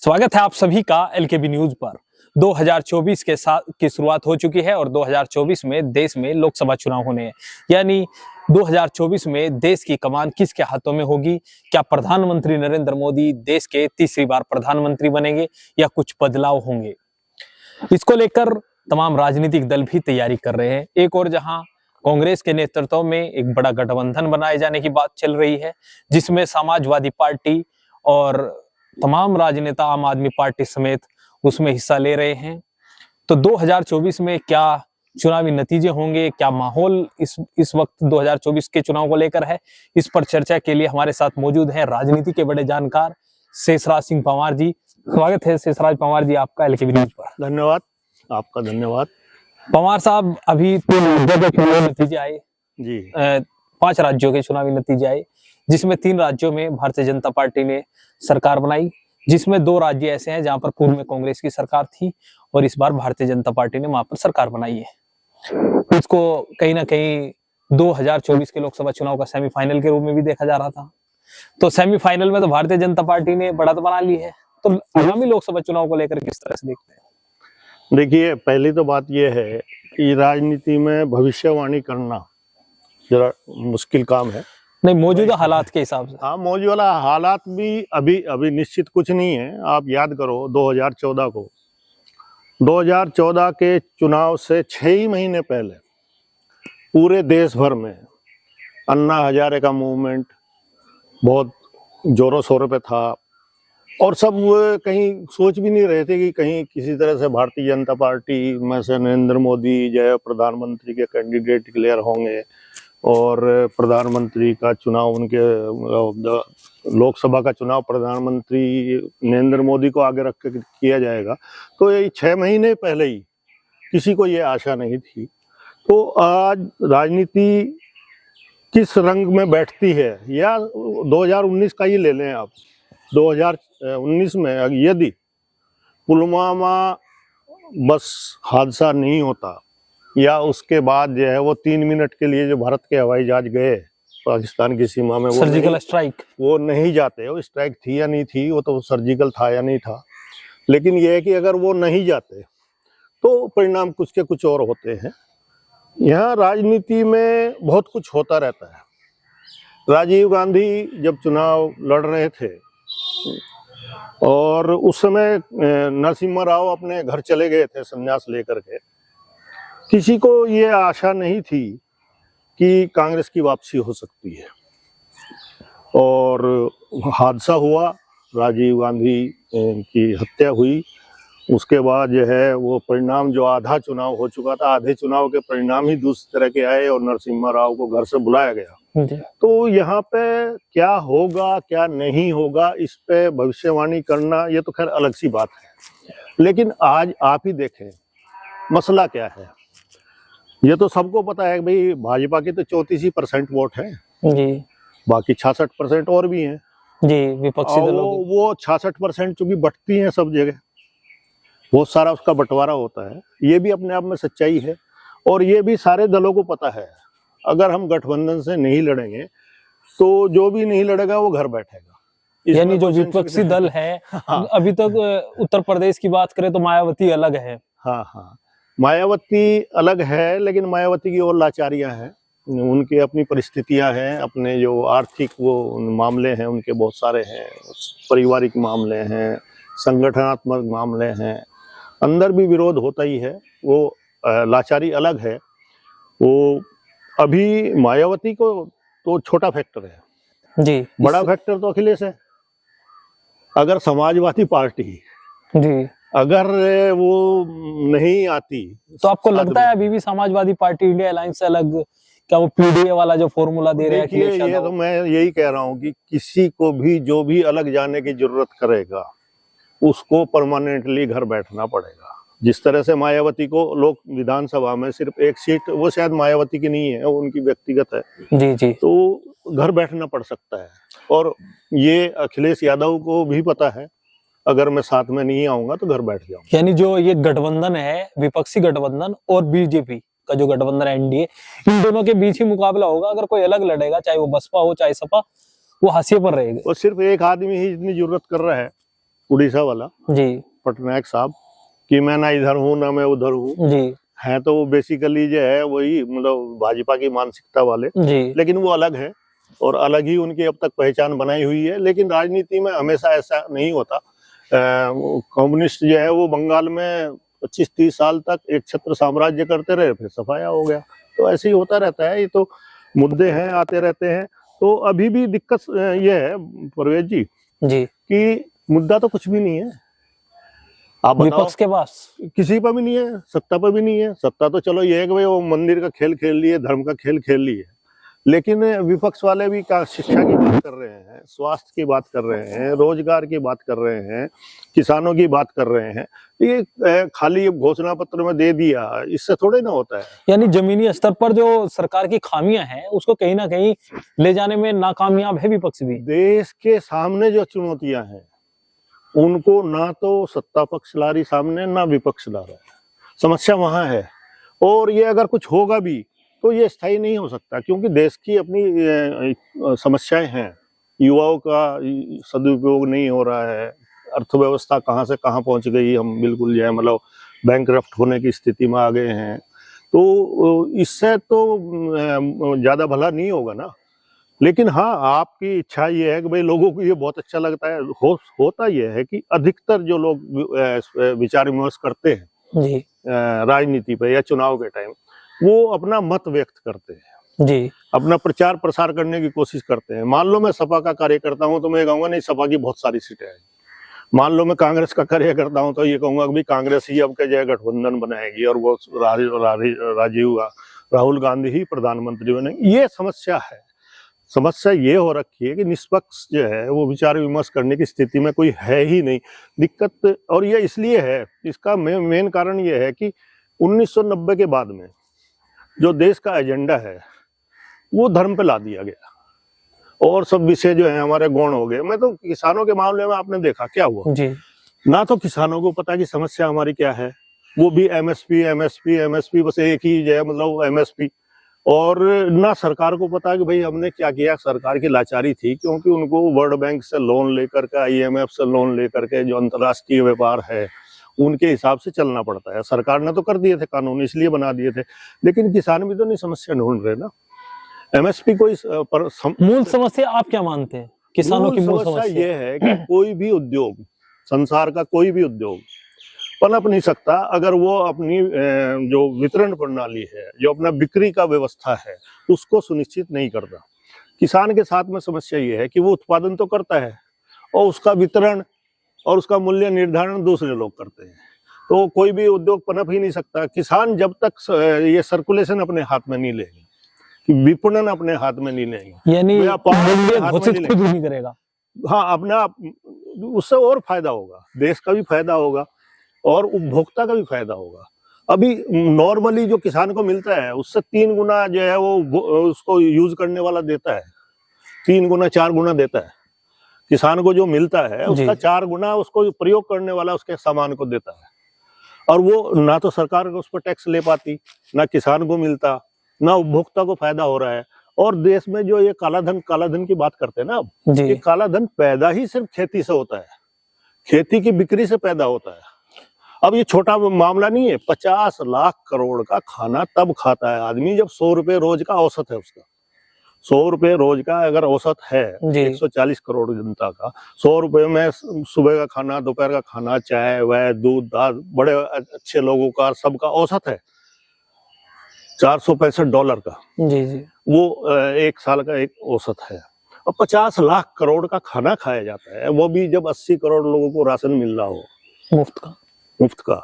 स्वागत है आप सभी का एलकेबी न्यूज पर। 2024 के साथ की शुरुआत हो चुकी है और 2024 में देश में लोकसभा चुनाव होने हैं। यानी 2024 में देश की कमान किसके हाथों में होगी? क्या प्रधानमंत्री नरेंद्र मोदी देश के तीसरी बार प्रधानमंत्री बनेंगे या कुछ बदलाव होंगे? इसको लेकर तमाम राजनीतिक दल भी तैयारी कर रहे हैं। एक और जहां कांग्रेस के नेतृत्व में एक बड़ा गठबंधन बनाए जाने की बात चल रही है, जिसमें समाजवादी पार्टी और तमाम राजनेता आम आदमी पार्टी समेत उसमें हिस्सा ले रहे हैं। तो 2024 में क्या चुनावी नतीजे होंगे, क्या माहौल इस वक्त 2024 के चुनाव को लेकर है, इस पर चर्चा के लिए हमारे साथ मौजूद हैं राजनीति के बड़े जानकार शेषराज सिंह पंवार जी। स्वागत है शेषराज पंवार जी आपका एलकेबी न्यूज पर। धन्यवाद, आपका धन्यवाद। पंवार साहब, अभी तो चुनावी नतीजे आए जी, 5 राज्यों के चुनावी नतीजे आए, जिसमें 3 राज्यों में भारतीय जनता पार्टी ने सरकार बनाई, जिसमें 2 राज्य ऐसे हैं जहां पर पूर्व में कांग्रेस की सरकार थी और इस बार भारतीय जनता पार्टी ने वहां पर सरकार बनाई है। इसको कहीं ना कहीं 2024 के लोकसभा चुनाव का सेमीफाइनल के रूप में भी देखा जा रहा था। तो सेमीफाइनल में तो भारतीय जनता पार्टी ने बढ़त बना ली है, तो आगामी लोकसभा चुनाव को लेकर किस तरह से देखते हैं? देखिए, पहली तो बात यह है कि राजनीति में भविष्यवाणी करना जरा मुश्किल काम है। नहीं, मौजूदा हालात के हिसाब से। हाँ, मौजूदा हालात भी अभी निश्चित कुछ नहीं है। आप याद करो 2014 को, 2014 के चुनाव से 6 ही महीने पहले पूरे देश भर में अन्ना हजारे का मूवमेंट बहुत जोरों शोरों पे था और सब कहीं सोच भी नहीं रहे थे कि कहीं किसी तरह से भारतीय जनता पार्टी में से नरेंद्र मोदी जो प्रधानमंत्री के कैंडिडेट डिक्लेयर होंगे और प्रधानमंत्री का चुनाव, उनके लोकसभा का चुनाव प्रधानमंत्री नरेंद्र मोदी को आगे रख कर किया जाएगा। तो ये 6 महीने पहले ही किसी को ये आशा नहीं थी। तो आज राजनीति किस रंग में बैठती है, या 2019 का ही ले लें आप। 2019 में यदि पुलवामा बस हादसा नहीं होता, या उसके बाद जो है वो 3 मिनट के लिए जो भारत के हवाई जहाज गए पाकिस्तान की सीमा में, सर्जिकल स्ट्राइक, वो नहीं जाते। वो स्ट्राइक थी या नहीं थी, वो तो सर्जिकल था या नहीं था, लेकिन यह है कि अगर वो नहीं जाते तो परिणाम कुछ के कुछ और होते हैं। यहाँ राजनीति में बहुत कुछ होता रहता है। राजीव गांधी जब चुनाव लड़ रहे थे और उस समय नरसिम्हा राव अपने घर चले गए थे संन्यास लेकर के, किसी को ये आशा नहीं थी कि कांग्रेस की वापसी हो सकती है। और हादसा हुआ, राजीव गांधी की हत्या हुई। उसके बाद जो है वो परिणाम, जो आधा चुनाव हो चुका था, आधे चुनाव के परिणाम ही दूसरी तरह के आए और नरसिम्हा राव को घर से बुलाया गया। तो यहाँ पे क्या होगा क्या नहीं होगा, इस पे भविष्यवाणी करना ये तो खैर अलग सी बात है। लेकिन आज आप ही देखें मसला क्या है। ये तो सबको पता है कि भाई भाजपा की तो 34% वोट है जी, बाकी 66% और भी हैं जी, विपक्षी दलों वो 66% चूंकि बटती हैं सब जगह, बहुत सारा उसका बंटवारा होता है। ये भी अपने आप में सच्चाई है और ये भी सारे दलों को पता है। अगर हम गठबंधन से नहीं लड़ेंगे तो जो भी नहीं लड़ेगा वो घर बैठेगा। यानी जो विपक्षी दल है, हाँ, अभी तक उत्तर प्रदेश की बात करें तो मायावती अलग है। हाँ, मायावती अलग है, लेकिन मायावती की और लाचारियां हैं, उनकी अपनी परिस्थितियां हैं, अपने जो आर्थिक वो मामले हैं उनके बहुत सारे हैं, पारिवारिक मामले हैं, संगठनात्मक मामले हैं, अंदर भी विरोध होता ही है। वो लाचारी अलग है। वो अभी मायावती को तो छोटा फैक्टर है जी, बड़ा फैक्टर तो अखिलेश है। अगर समाजवादी पार्टी जी अगर वो नहीं आती तो आपको लगता है अभी भी समाजवादी पार्टी इंडिया अलायंस से अलग, क्या वो पीडीए वाला जो फॉर्मूला दे रहे हैं? ये तो मैं यही कह रहा हूँ कि किसी को भी जो भी अलग जाने की जरूरत करेगा उसको परमानेंटली घर बैठना पड़ेगा। जिस तरह से मायावती को लोग विधानसभा में सिर्फ 1 सीट, वो शायद मायावती की नहीं है, वो उनकी व्यक्तिगत है जी जी, तो घर बैठना पड़ सकता है। और ये अखिलेश यादव को भी पता है, अगर मैं साथ में नहीं आऊंगा तो घर बैठ जाऊंगा। यानी जो ये गठबंधन है, विपक्षी गठबंधन और बीजेपी का जो गठबंधन है एनडीए, इन दोनों के बीच ही मुकाबला होगा। अगर कोई अलग लड़ेगा, चाहे वो बसपा हो चाहे सपा, वो हाशिए पर रहेगा। वो सिर्फ एक आदमी ही इतनी जरूरत कर रहा है उड़ीसा वाला जी पटनायक साहब, कि मैं ना इधर हूँ ना मैं उधर हूँ, जी हैं तो वो बेसिकली जो है वही मतलब भाजपा की मानसिकता वाले, जी लेकिन वो अलग है और अलग ही उनकी अब तक पहचान बनाई हुई है। लेकिन राजनीति में हमेशा ऐसा नहीं होता। कम्युनिस्ट जो है वो बंगाल में 25-30 साल तक एक छत्र साम्राज्य करते रहे, फिर सफाया हो गया। तो ऐसे ही होता रहता है, ये तो मुद्दे हैं, आते रहते हैं। तो अभी भी दिक्कत ये है परवेज जी जी कि मुद्दा तो कुछ भी नहीं है। आप बताओ, विपक्ष के पास किसी पर भी नहीं है, सत्ता पर भी नहीं है। सत्ता तो चलो ये है कि भाई वो मंदिर का खेल खेल लिए, धर्म का खेल खेल लिए, लेकिन विपक्ष वाले भी का शिक्षा की बात कर रहे हैं, स्वास्थ्य की बात कर रहे हैं, रोजगार की बात कर रहे हैं, किसानों की बात कर रहे हैं। ये खाली घोषणा पत्र में दे दिया, इससे थोड़े ना होता है। यानी जमीनी स्तर पर जो सरकार की खामियां हैं उसको कहीं ना कहीं ले जाने में नाकामयाब है विपक्ष भी। देश के सामने जो चुनौतियां हैं उनको ना तो सत्ता पक्ष ला रही सामने, ना विपक्ष ला रहा है। समस्या वहां है। और ये अगर कुछ होगा भी तो ये स्थायी नहीं हो सकता, क्योंकि देश की अपनी समस्याएं हैं। युवाओं का सदुपयोग नहीं हो रहा है, अर्थव्यवस्था कहाँ से कहाँ पहुंच गई, हम बिल्कुल जो है मतलब बैंकरप्ट होने की स्थिति में आ गए हैं। तो इससे तो ज्यादा भला नहीं होगा ना। लेकिन हाँ, आपकी इच्छा ये है कि भाई लोगों को ये बहुत अच्छा लगता है। होता ये है कि अधिकतर जो लोग विचार विमर्श करते हैं जी राजनीति पे या चुनाव के टाइम, वो अपना मत व्यक्त करते हैं, जी अपना प्रचार प्रसार करने की कोशिश करते हैं। मान लो मैं सपा का कार्यकर्ता हूं तो मैं कहूंगा नहीं, सपा की बहुत सारी सीटें हैं। मान लो मैं कांग्रेस का कार्यकर्ता हूं तो ये कहूंगा कि कांग्रेस ही अब के जो है गठबंधन बनाएगी और वो राहुल गांधी ही प्रधानमंत्री बनेंगे। ये समस्या है। समस्या ये हो रखी है कि निष्पक्ष जो है वो विचार विमर्श करने की स्थिति में कोई है ही नहीं। दिक्कत और ये इसलिए है, इसका मेन कारण ये है कि 1990 के बाद में जो देश का एजेंडा है वो धर्म पे ला दिया गया और सब विषय जो है हमारे गौण हो गए। मैं तो किसानों के मामले में आपने देखा क्या हुआ जी ना, तो किसानों को पता कि समस्या हमारी क्या है, वो भी एमएसपी एमएसपी एमएसपी, बस एक ही जो है मतलब एमएसपी। और ना सरकार को पता कि भाई हमने क्या किया। सरकार की लाचारी थी, क्योंकि उनको वर्ल्ड बैंक से लोन लेकर के, आईएमएफ से लोन लेकर के जो अंतर्राष्ट्रीय व्यापार है उनके हिसाब से चलना पड़ता है। सरकार ने तो कर दिए थे कानून, इसलिए बना दिए थे, लेकिन किसान भी तो नहीं समस्या ढूंढ रहे ना। एमएसपी कोई मूल समस्या आप क्या मानते हैं? किसानों की मूल समस्या ये है कि कोई भी उद्योग, संसार का कोई भी उद्योग पनप नहीं सकता अगर वो अपनी जो वितरण प्रणाली है, जो अपना बिक्री का व्यवस्था है, उसको सुनिश्चित नहीं करता। किसान के साथ में समस्या ये है कि वो उत्पादन तो करता है और उसका वितरण और उसका मूल्य निर्धारण दूसरे लोग करते हैं। तो कोई भी उद्योग पनप ही नहीं सकता। किसान जब तक ये सर्कुलेशन अपने हाथ में नहीं लेंगे, कि विपणन अपने हाथ में नहीं लेंगे, यानी व्यापार घोषित खुद नहीं करेगा, हाँ अपना, उससे और फायदा होगा, देश का भी फायदा होगा और उपभोक्ता का भी फायदा होगा। अभी नॉर्मली जो किसान को मिलता है उससे 3 गुना जो है वो उसको यूज करने वाला देता है, 3 गुना 4 गुना देता है। किसान को जो मिलता है उसका 4 गुना उसको प्रयोग करने वाला उसके सामान को देता है। और वो ना तो सरकार उस पर टैक्स ले पाती, ना किसान को मिलता, ना उपभोक्ता को फायदा हो रहा है। और देश में जो ये काला धन की बात करते हैं ना, अब ये काला धन पैदा ही सिर्फ खेती से होता है, खेती की बिक्री से पैदा होता है। अब ये छोटा मामला नहीं है। 50 लाख करोड़ का खाना तब खाता है आदमी जब 100 रुपए रोज का औसत है उसका। 100 रुपए रोज का अगर औसत है 140 करोड़ जनता का, 100 रुपए में सुबह का खाना, दोपहर का खाना, चाय वह दूध दाल, बड़े अच्छे लोगों का सबका औसत है $465 का। जी जी, वो एक साल का एक औसत है। और 50 लाख करोड़ का खाना खाया जाता है, वो भी जब 80 करोड़ लोगों को राशन मिल रहा हो मुफ्त का।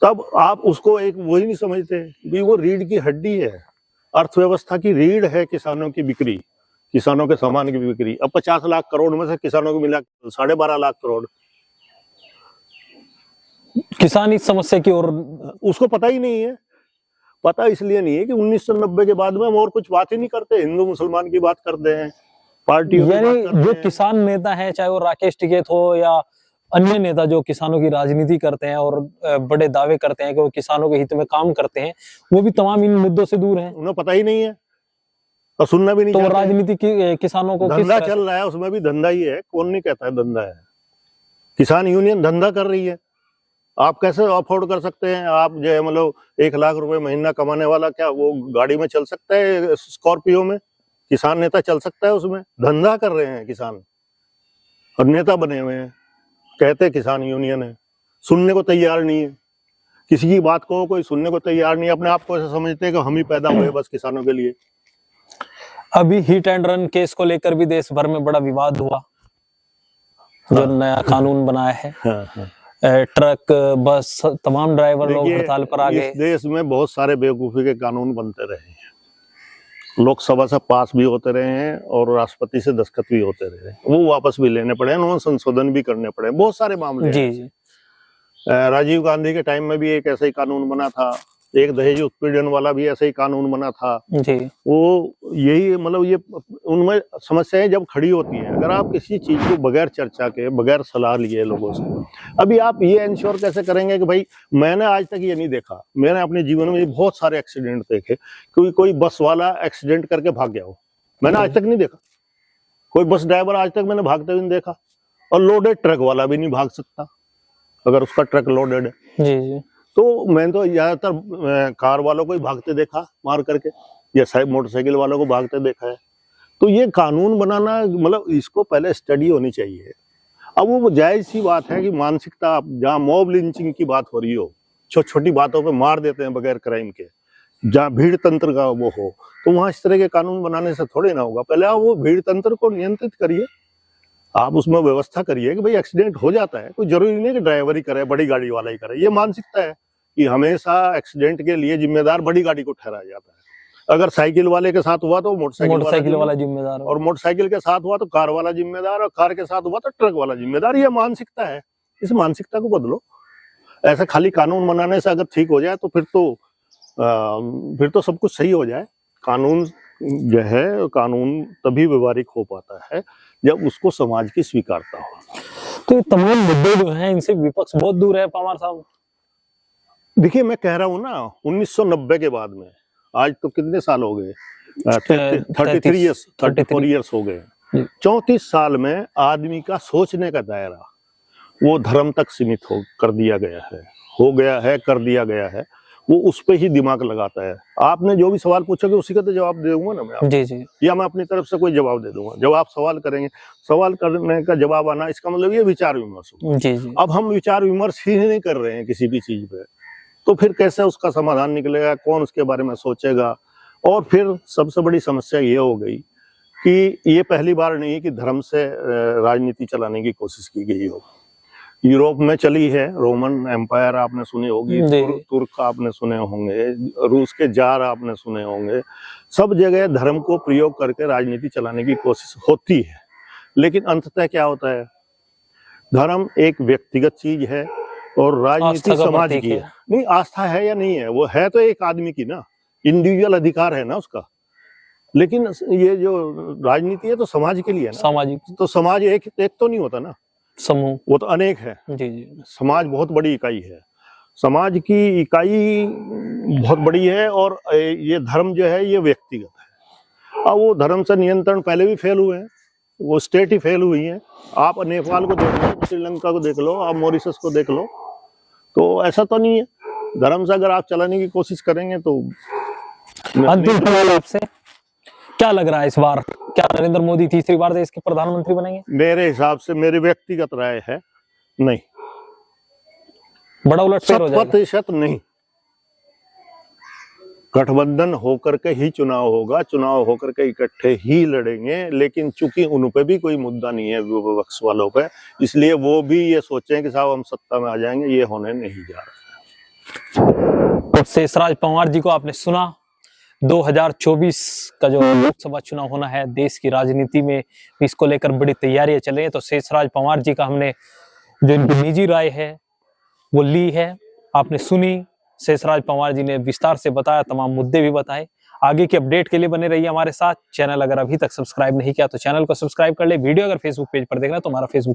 तब आप उसको एक वही नहीं समझते भी वो रीढ़ की हड्डी है, अर्थव्यवस्था की रीढ़ है किसानों की बिक्री, किसानों के सामान की बिक्री। अब 50 लाख करोड़ में से किसानों को मिला 12.5 लाख करोड़। किसान इस समस्या की ओर उसको पता ही नहीं है। पता इसलिए नहीं है कि 1990 के बाद में हम और कुछ बात ही नहीं करते, हिंदू मुसलमान की बात करते हैं, पार्टियों की बात करते हैं। जो किसान नेता है, चाहे वो राकेश टिकैत हो या अन्य नेता जो किसानों की राजनीति करते हैं और बड़े दावे करते हैं कि वो किसानों के हित में काम करते हैं, वो भी तमाम इन मुद्दों से दूर हैं। उन्हें पता ही नहीं है और सुनना भी नहीं तो चाहते। राजनीति की किसानों को धंधा चल रहा है, उसमें भी धंधा ही है। कौन नहीं कहता है धंधा है? किसान यूनियन धंधा कर रही है। आप कैसे अफोर्ड कर सकते हैं? आप जो है मतलब 1 लाख रुपए महीना कमाने वाला क्या वो गाड़ी में चल सकता है, स्कॉर्पियो में? किसान नेता चल सकता है उसमें? धंधा कर रहे हैं किसान और नेता बने हुए हैं, कहते किसान यूनियन है, सुनने को तैयार नहीं है। किसी की बात को कोई सुनने को तैयार नहीं है। अपने आप को ऐसा समझते हैं कि हम ही पैदा हुए बस किसानों के लिए। अभी हिट एंड रन केस को लेकर भी देश भर में बड़ा विवाद हुआ, जो नया कानून बनाया है। हाँ। ट्रक, बस, तमाम ड्राइवर लोग देखिए, हड़ताल पर आ गए। इस देश में बहुत सारे बेवकूफी के कानून बनते रहे हैं, लोकसभा से पास भी होते रहे हैं और राष्ट्रपति से दस्तखत भी होते रहे हैं, वो वापस भी लेने पड़े, उन्होंने संशोधन भी करने पड़े, बहुत सारे मामले जी हैं। जी। राजीव गांधी के टाइम में भी एक ऐसा ही कानून बना था, एक दहेज उत्पीड़न वाला भी ऐसा ही कानून बना था। जी। वो यही मतलब ये उनमें समस्याएं जब खड़ी होती हैं, अगर आप किसी चीज को बगैर चर्चा के, बगैर सलाह लिए लोगों से, अभी आप ये इंश्योर कैसे करेंगे कि भाई मैंने आज तक ये नहीं देखा, मैंने अपने जीवन में बहुत सारे एक्सीडेंट देखे, क्योंकि कोई बस वाला एक्सीडेंट करके भाग गया हो, मैंने आज तक नहीं देखा। कोई बस ड्राइवर आज तक मैंने भागते हुए नहीं देखा, और लोडेड ट्रक वाला भी नहीं भाग सकता अगर उसका ट्रक लोडेड है। जी जी। तो मैंने तो ज्यादातर कार वालों को ही भागते देखा मार करके, या मोटरसाइकिल वालों को भागते देखा है। तो ये कानून बनाना मतलब इसको पहले स्टडी होनी चाहिए। अब वो जायज सी बात है कि मानसिकता, जहाँ मॉब लिंचिंग की बात हो रही हो, छोटी छोटी बातों पे मार देते हैं बगैर क्राइम के, जहाँ भीड़ तंत्र का वो हो, तो वहां इस तरह के कानून बनाने से थोड़े ना होगा। पहले आप वो भीड़ तंत्र को नियंत्रित करिए, आप उसमें व्यवस्था करिए कि भाई एक्सीडेंट हो जाता है, कोई जरूरी नहीं कि ड्राइवर ही करे, बड़ी गाड़ी वाला ही करे। ये मानसिकता है कि हमेशा एक्सीडेंट के लिए जिम्मेदार बड़ी गाड़ी को ठहराया जाता है। अगर साइकिल वाले के साथ हुआ तो मोटरसाइकिल वाला जिम्मेदार, और मोटरसाइकिल के साथ हुआ तो कार वाला जिम्मेदार, और कार के साथ हुआ तो ट्रक वाला जिम्मेदार। ये मानसिकता है, इस मानसिकता को बदलो। ऐसा खाली कानून बनाने से अगर ठीक हो जाए तो फिर तो सब कुछ सही हो जाए। कानून जो है, कानून तभी व्यवहारिक हो पाता है जब उसको समाज की स्वीकारता हो। तो ये तमाम मुद्दे जो हैं इनसे विपक्ष बहुत दूर है पवार साहब। देखिए, मैं कह रहा हूँ ना, 1990 के बाद में आज तो कितने साल हो गए, 34 ईयर्स हो गए। 34 साल में आदमी का सोचने का दायरा वो धर्म तक सीमित कर दिया गया है। वो उस पे ही दिमाग लगाता है। आपने जो भी सवाल पूछोगे उसी का तो जवाब दे दूंगा ना मैं आपको। जी जी। या मैं अपनी तरफ से कोई जवाब दे दूंगा। जब आप सवाल करेंगे, सवाल करने का जवाब आना, इसका मतलब ये विचार विमर्श होगा। जी जी। अब हम विचार विमर्श ही नहीं कर रहे हैं किसी भी चीज पे, तो फिर कैसे उसका समाधान निकलेगा, कौन उसके बारे में सोचेगा। और फिर सबसे बड़ी समस्या ये हो गई कि ये पहली बार नहीं कि धर्म से राजनीति चलाने की कोशिश की गई हो। यूरोप में चली है, रोमन एम्पायर आपने सुनी होगी, तुर्क आपने सुने होंगे, रूस के जार आपने सुने होंगे। सब जगह धर्म को प्रयोग करके राजनीति चलाने की कोशिश होती है, लेकिन अंततः क्या होता है, धर्म एक व्यक्तिगत चीज है और राजनीति समाज की है। नहीं, आस्था है या नहीं है, वो है तो एक आदमी की ना, इंडिविजुअल अधिकार है ना उसका। लेकिन ये जो राजनीति है तो समाज के लिए है ना, सामाजिक। तो समाज एक तो नहीं होता ना, समूह, वो तो अनेक है। जी जी। समाज बहुत बड़ी इकाई है, समाज की इकाई बहुत बड़ी है, और ये धर्म जो है ये व्यक्तिगत है। अब वो धर्म से नियंत्रण पहले भी फेल हुए हैं, वो स्टेट ही फेल हुई है। आप नेपाल को देख लो, श्रीलंका को देख लो, आप मॉरिशस को देख लो, तो ऐसा तो नहीं है। धर्म से अगर आप चलाने की कोशिश करेंगे तो। अंतिम सवाल आपसे, क्या लग रहा है इस बार, क्या नरेंद्र मोदी तीसरी बार देश के प्रधानमंत्री बनेंगे? मेरे हिसाब से, मेरी व्यक्तिगत राय है, नहीं। बड़ा उलटफेर हो जाएगा? 100% नहीं। गठबंधन होकर के ही चुनाव होगा, चुनाव होकर के इकट्ठे ही लड़ेंगे, लेकिन चूंकि उन पे भी कोई मुद्दा नहीं है विपक्ष वालों पे, इसलिए वो भी ये सोचें कि साहब हम सत्ता में आ जाएंगे, ये होने नहीं जा रहा। तो शेषराज पंवार जी को आपने सुना। 2024 का जो लोकसभा चुनाव होना है, देश की राजनीति में इसको लेकर बड़ी तैयारियां चल रही है। तो शेषराज पंवार जी का हमने जो इनकी निजी राय है वो ली है, आपने सुनी। शेषराज पंवार जी ने विस्तार से बताया, तमाम मुद्दे भी बताए। आगे की अपडेट के लिए बने रहिए हमारे साथ। चैनल अगर अभी तक सब्सक्राइब नहीं किया तो चैनल को सब्सक्राइब कर ले। वीडियो अगर फेसबुक पेज पर देख रहे हैं तो हमारा फेसबुक